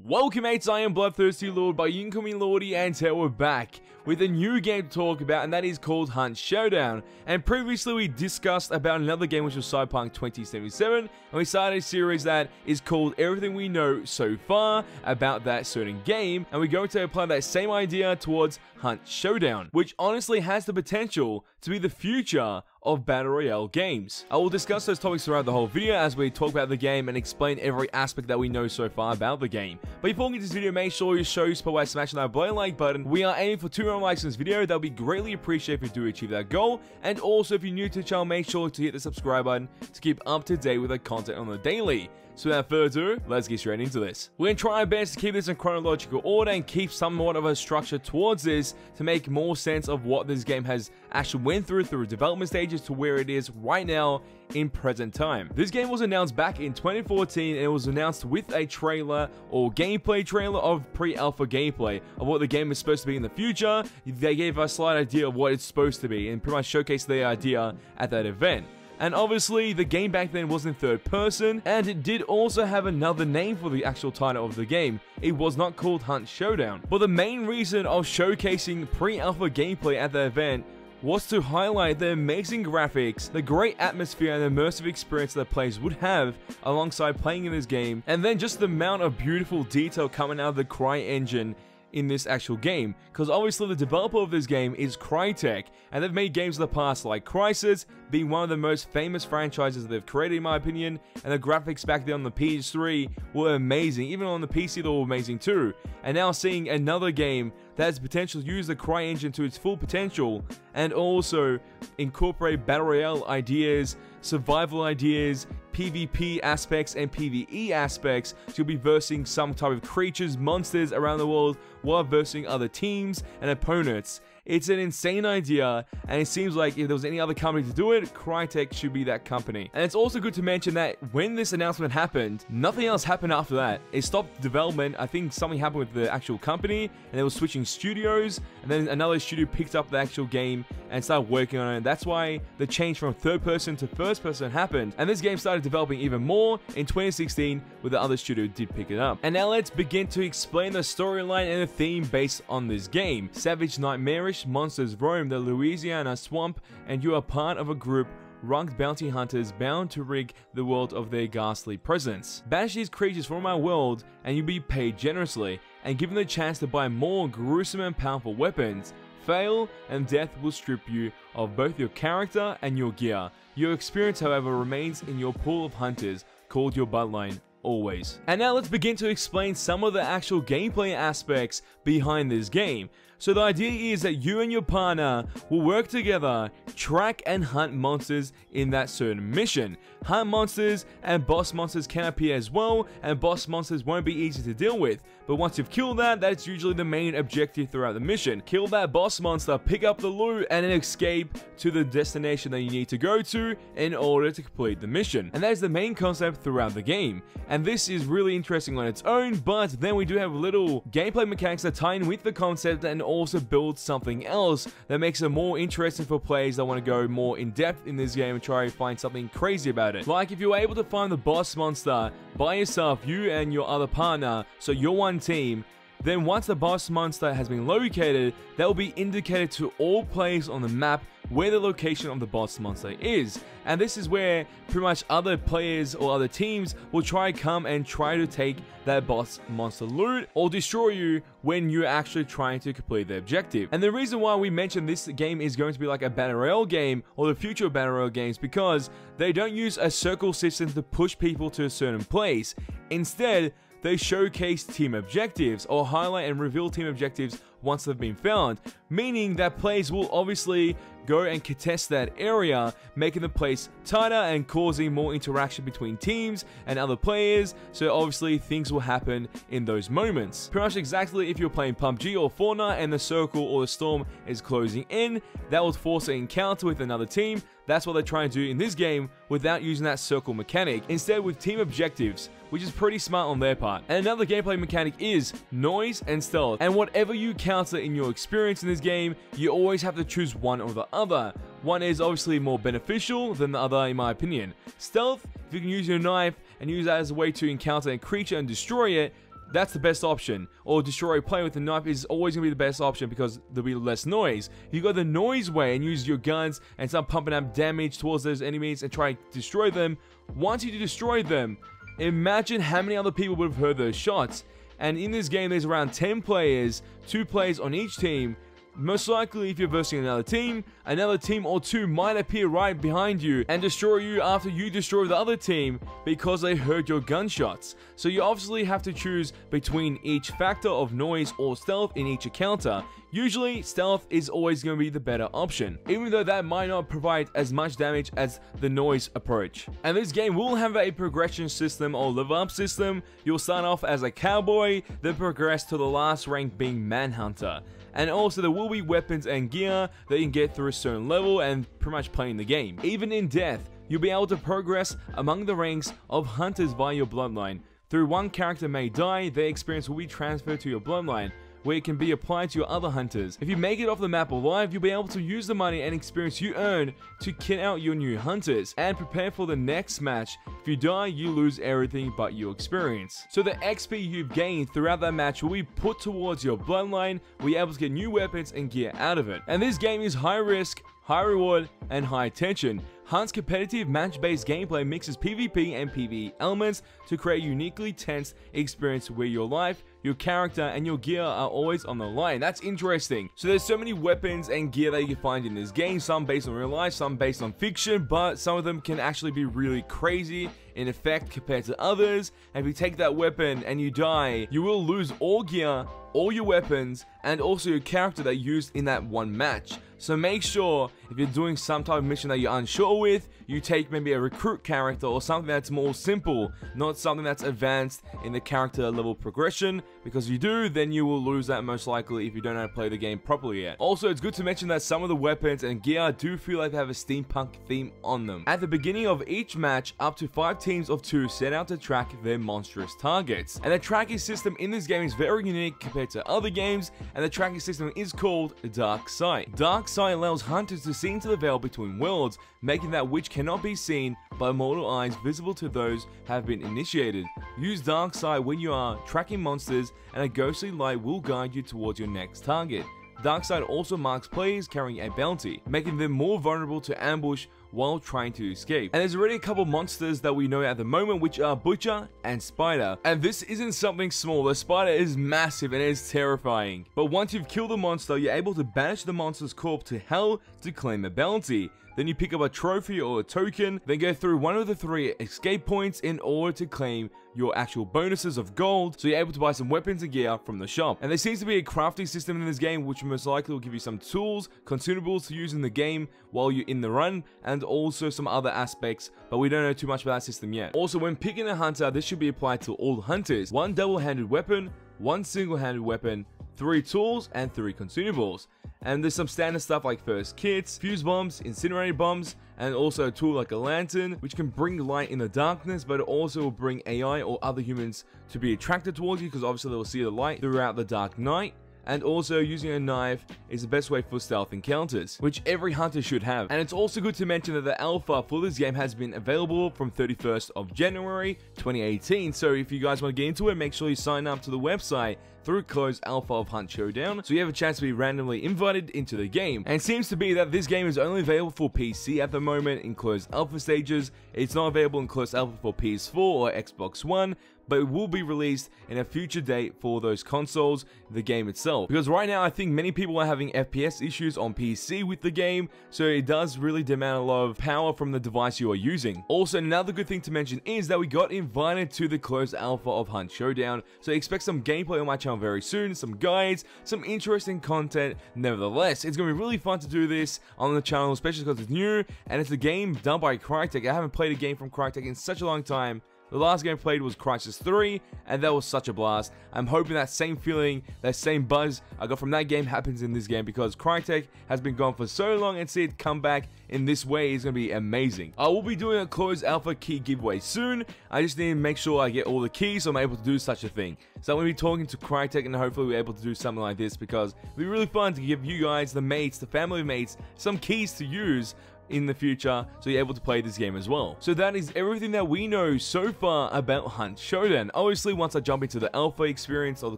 Welcome mates, I am Bloodthirsty Lord, but you can call me Lordy, and today we're back with a new game to talk about, and that is called Showdown. And previously we discussed about another game which was Cyberpunk 2077, and we started a series that is called Everything We Know So Far about that certain game, and we're going to apply that same idea towards Showdown, which honestly has the potential to be the future of Battle Royale games. I will discuss those topics throughout the whole video as we talk about the game and explain every aspect that we know so far about the game. But before we get to this video, make sure you show your support by smashing that like button. We are aiming for 200 likes in this video. That would be greatly appreciated if you do achieve that goal. And also, if you're new to the channel, make sure to hit the subscribe button to keep up to date with the content on the daily. So without further ado, let's get straight into this. We're going to try our best to keep this in chronological order and keep somewhat of a structure towards this to make more sense of what this game has actually went through development stages to where it is right now in present time. This game was announced back in 2014 and it was announced with a trailer or gameplay trailer of pre-alpha gameplay of what the game is supposed to be in the future. They gave us a slight idea of what it's supposed to be and pretty much showcased the idea at that event. And obviously, the game back then was in third person, and it did also have another name for the actual title of the game. It was not called Showdown. But the main reason of showcasing pre-alpha gameplay at the event was to highlight the amazing graphics, the great atmosphere and immersive experience that players would have alongside playing in this game, and then just the amount of beautiful detail coming out of the CryEngine in this actual game, because obviously the developer of this game is Crytek, and they've made games in the past like Crysis being one of the most famous franchises they've created in my opinion, and the graphics back there on the PS3 were amazing. Even on the PC they were amazing too, and now seeing another game that has potential to use the CryEngine to its full potential and also incorporate Battle Royale ideas, survival ideas, PvP aspects and PvE aspects. So you'll be versing some type of creatures, monsters around the world while versing other teams and opponents. It's an insane idea, and it seems like if there was any other company to do it, Crytek should be that company. And it's also good to mention that when this announcement happened, nothing else happened after that. It stopped development. I think something happened with the actual company, and they were switching studios, and then another studio picked up the actual game and started working on it. And that's why the change from third person to first person happened. And this game started developing even more in 2016, where the other studio did pick it up. And now let's begin to explain the storyline and the theme based on this game. Savage nightmarish monsters roam the Louisiana swamp, and you are part of a group rugged bounty hunters bound to rid the world of their ghastly presence. Banish these creatures from our world, and you'll be paid generously and given the chance to buy more gruesome and powerful weapons. Fail, and death will strip you of both your character and your gear. Your experience, however, remains in your pool of hunters, called your bloodline. Always. And now let's begin to explain some of the actual gameplay aspects behind this game. So the idea is that you and your partner will work together, track and hunt monsters in that certain mission. Hunt monsters and boss monsters can appear as well, and boss monsters won't be easy to deal with. But once you've killed that, that's usually the main objective throughout the mission. Kill that boss monster, pick up the loot, and then escape to the destination that you need to go to in order to complete the mission. And that is the main concept throughout the game. And this is really interesting on its own, but then we do have little gameplay mechanics that tie in with the concept and also build something else that makes it more interesting for players that want to go more in depth in this game and try to find something crazy about it. Like if you're able to find the boss monster by yourself, you and your other partner, so you're one team, then once the boss monster has been located, that will be indicated to all players on the map where the location of the boss monster is. And this is where pretty much other players or other teams will try to take that boss monster loot or destroy you when you're actually trying to complete the objective. And the reason why we mentioned this game is going to be like a Battle Royale game or the future of Battle Royale games, because they don't use a circle system to push people to a certain place. Instead, they showcase team objectives or highlight and reveal team objectives once they've been found, meaning that players will obviously go and contest that area, making the place tighter and causing more interaction between teams and other players. So obviously things will happen in those moments. Pretty much exactly if you're playing PUBG or Fortnite and the circle or the storm is closing in, that will force an encounter with another team. That's what they're trying to do in this game without using that circle mechanic, instead with team objectives, which is pretty smart on their part. And another gameplay mechanic is noise and stealth. And whatever you counter in your experience in this game, you always have to choose one or the other. One is obviously more beneficial than the other in my opinion. Stealth, if you can use your knife and use that as a way to encounter a creature and destroy it, that's the best option. Or destroy a player with a knife is always going to be the best option because there'll be less noise. You go the noise way and use your guns and start pumping up damage towards those enemies and try to destroy them. Once you destroy them, imagine how many other people would have heard those shots. And in this game, there's around 10 players, 2 players on each team. Most likely, if you're versing another team or 2 might appear right behind you and destroy you after you destroy the other team because they heard your gunshots. So you obviously have to choose between each factor of noise or stealth in each encounter. Usually, stealth is always going to be the better option, even though that might not provide as much damage as the noise approach. And this game will have a progression system or level up system. You'll start off as a cowboy, then progress to the last rank being manhunter. And also there will be weapons and gear that you can get through a certain level and pretty much playing the game. Even in death, you'll be able to progress among the ranks of hunters via your bloodline. Through one character may die, their experience will be transferred to your bloodline, where it can be applied to your other hunters. If you make it off the map alive, you'll be able to use the money and experience you earn to kit out your new hunters and prepare for the next match. If you die, you lose everything but your experience. So the XP you've gained throughout that match will be put towards your bloodline, where you're able to get new weapons and gear out of it. And this game is high risk, high reward, and high tension. Hunt's competitive match-based gameplay mixes PvP and PvE elements to create a uniquely tense experience where your life, your character, and your gear are always on the line. That's interesting. So there's so many weapons and gear that you can find in this game, some based on real life, some based on fiction, but some of them can actually be really crazy in effect compared to others. And if you take that weapon and you die, you will lose all gear, all your weapons, and also your character that you used in that one match. So make sure if you're doing some type of mission that you're unsure with, you take maybe a recruit character or something that's more simple, not something that's advanced in the character level progression, because if you do, then you will lose that most likely if you don't know how to play the game properly yet. Also, it's good to mention that some of the weapons and gear do feel like they have a steampunk theme on them. At the beginning of each match, up to 5 teams of 2 set out to track their monstrous targets. And the tracking system in this game is very unique compared to other games, and the tracking system is called Dark Sight. Dark Sight allows hunters to see into the veil between worlds, making that which cannot be seen by mortal eyes visible to those who have been initiated. Use Dark Sight when you are tracking monsters, and a ghostly light will guide you towards your next target. Dark Sight also marks players carrying a bounty, making them more vulnerable to ambush while trying to escape. And there's already a couple monsters that we know at the moment, which are Butcher and Spider. And this isn't something small. The Spider is massive and it is terrifying. But once you've killed the monster, you're able to banish the monster's corpse to hell to claim a bounty. Then you pick up a trophy or a token, then go through one of the 3 escape points in order to claim your actual bonuses of gold, so you're able to buy some weapons and gear from the shop. And there seems to be a crafting system in this game, which most likely will give you some tools, consumables to use in the game while you're in the run, and also some other aspects, but we don't know too much about that system yet. Also, when picking a hunter, this should be applied to all hunters. 1 double-handed weapon, 1 single-handed weapon, 3 tools, and 3 consumables. And there's some standard stuff like first kits, fuse bombs, incinerator bombs, and also a tool like a lantern, which can bring light in the darkness, but it also will bring AI or other humans to be attracted towards you, because obviously they will see the light throughout the dark night. And also, using a knife is the best way for stealth encounters, which every hunter should have. And it's also good to mention that the alpha for this game has been available from 31st of January 2018. So if you guys want to get into it, make sure you sign up to the website through closed alpha of Hunt Showdown, so you have a chance to be randomly invited into the game. And it seems to be that this game is only available for PC at the moment in closed alpha stages. It's not available in closed alpha for PS4 or Xbox One, but it will be released in a future date for those consoles, the game itself. Because right now, I think many people are having FPS issues on PC with the game, so it does really demand a lot of power from the device you are using. Also, another good thing to mention is that we got invited to the closed alpha of Hunt Showdown, so expect some gameplay on my channel very soon, some guides, some interesting content. Nevertheless, it's going to be really fun to do this on the channel, especially because it's new, and it's a game done by Crytek. I haven't played a game from Crytek in such a long time. The last game I played was Crysis 3, and that was such a blast. I'm hoping that same feeling, that same buzz I got from that game happens in this game, because Crytek has been gone for so long, and see it come back in this way is going to be amazing. I will be doing a closed alpha key giveaway soon. I just need to make sure I get all the keys so I'm able to do such a thing. So I'm going to be talking to Crytek, and hopefully we're able to do something like this, because it'll be really fun to give you guys, the mates, the family mates, some keys to use in the future, so you're able to play this game as well. So that is everything that we know so far about Hunt Showdown. Obviously, once I jump into the alpha experience or the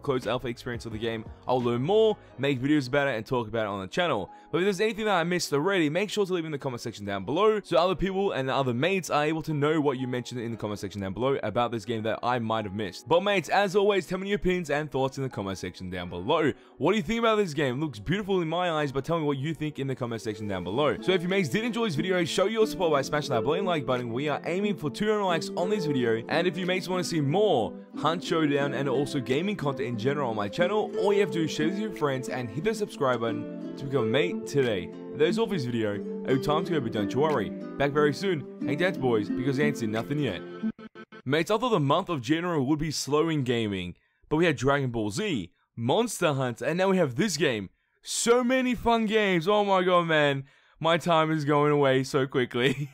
closed alpha experience of the game, I'll learn more, make videos about it, and talk about it on the channel. But if there's anything that I missed already, make sure to leave in the comment section down below so other people and other mates are able to know what you mentioned in the comment section down below about this game that I might have missed. But mates, as always, tell me your opinions and thoughts in the comment section down below. What do you think about this game? It looks beautiful in my eyes, but tell me what you think in the comment section down below. So if you mates did enjoy this video, show your support by smashing that blinking like button. We are aiming for 200 likes on this video, and if you mates want to see more Hunt Showdown and also gaming content in general on my channel, all you have to do is share this with your friends and hit the subscribe button to become a mate today. That is all for this video. Time to go, but don't you worry. Back very soon. Hang tight, boys, because I ain't seen nothing yet. Mates, I thought the month of January would be slow in gaming, but we had Dragon Ball Z, Monster Hunter, and now we have this game. So many fun games. Oh my god, man. My time is going away so quickly.